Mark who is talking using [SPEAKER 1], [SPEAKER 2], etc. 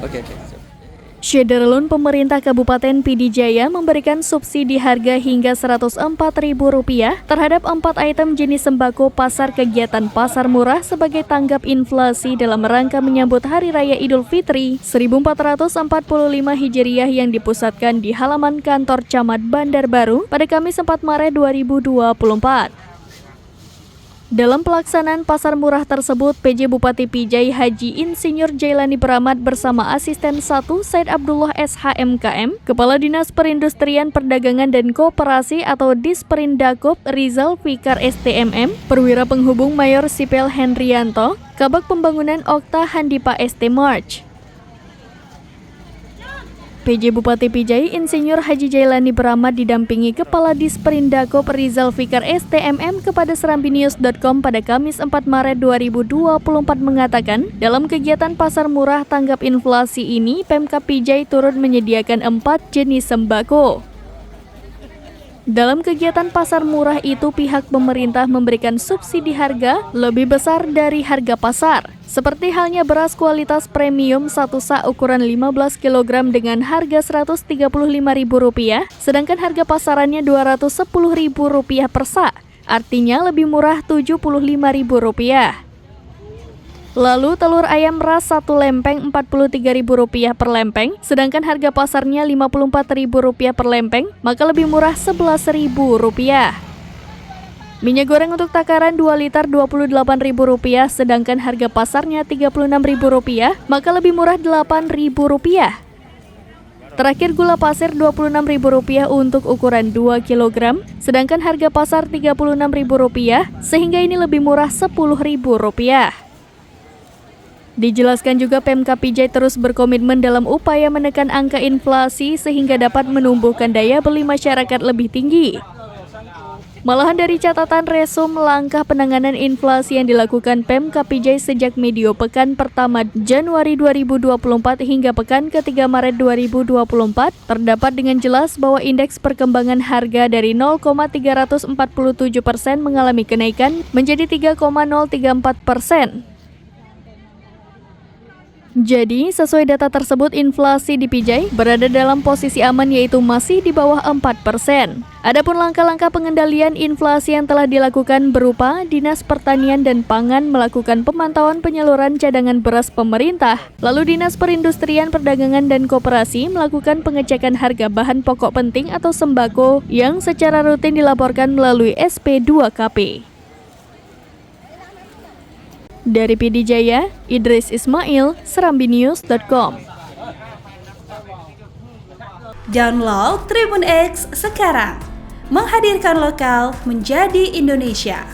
[SPEAKER 1] Oke. Siap.
[SPEAKER 2] Syederlun pemerintah Kabupaten PD Jaya memberikan subsidi harga hingga Rp104.000 terhadap 4 item jenis sembako pasar kegiatan pasar murah sebagai tanggap inflasi dalam rangka menyambut Hari Raya Idul Fitri 1445 Hijriah yang dipusatkan di halaman kantor Camat Bandar Baru pada Kamis 4 Maret 2024. Dalam pelaksanaan pasar murah tersebut, PJ Bupati Pijai Haji Insinyur Jailani Bramat bersama Asisten 1 Said Abdullah SHMKM, Kepala Dinas Perindustrian Perdagangan dan Koperasi atau Disperindakop Rizal Fikar STMM, Perwira Penghubung Mayor Sipel Hendrianto, Kabag Pembangunan Okta Handipa ST March. PJ Bupati Pijai Insinyur Haji Jailani Bramat didampingi Kepala Disperindakop Rizal Fikar STMM kepada serambinews.com pada Kamis 4 Maret 2024 mengatakan, dalam kegiatan pasar murah tanggap inflasi ini, Pemkab Pijai turut menyediakan 4 jenis sembako. Dalam kegiatan pasar murah itu, pihak pemerintah memberikan subsidi harga lebih besar dari harga pasar. Seperti halnya beras kualitas premium 1 sak ukuran 15 kg dengan harga Rp135.000, sedangkan harga pasarannya Rp210.000 per sak, artinya lebih murah Rp75.000. Lalu telur ayam ras 1 lempeng Rp43.000 per lempeng, sedangkan harga pasarnya Rp54.000 per lempeng, maka lebih murah Rp11.000. Minyak goreng untuk takaran 2 liter Rp28.000, sedangkan harga pasarnya Rp36.000, maka lebih murah Rp8.000. Terakhir gula pasir Rp26.000 untuk ukuran 2 kg, sedangkan harga pasar Rp36.000, sehingga ini lebih murah Rp10.000. Dijelaskan juga Pemkab Pijai terus berkomitmen dalam upaya menekan angka inflasi sehingga dapat menumbuhkan daya beli masyarakat lebih tinggi. Malahan dari catatan resum langkah penanganan inflasi yang dilakukan Pemkab Pijai sejak medio pekan pertama Januari 2024 hingga pekan ketiga Maret 2024, terdapat dengan jelas bahwa indeks perkembangan harga dari 0,347% mengalami kenaikan menjadi 3,034%. Jadi, sesuai data tersebut, inflasi di Pijai berada dalam posisi aman yaitu masih di bawah 4%. Adapun langkah-langkah pengendalian inflasi yang telah dilakukan berupa Dinas Pertanian dan Pangan melakukan pemantauan penyaluran cadangan beras pemerintah, lalu Dinas Perindustrian Perdagangan dan Koperasi melakukan pengecekan harga bahan pokok penting atau sembako yang secara rutin dilaporkan melalui SP2KP. Dari PD Jaya, Idris Ismail, serambinews.com.
[SPEAKER 3] Download Tribun X sekarang, menghadirkan lokal menjadi Indonesia.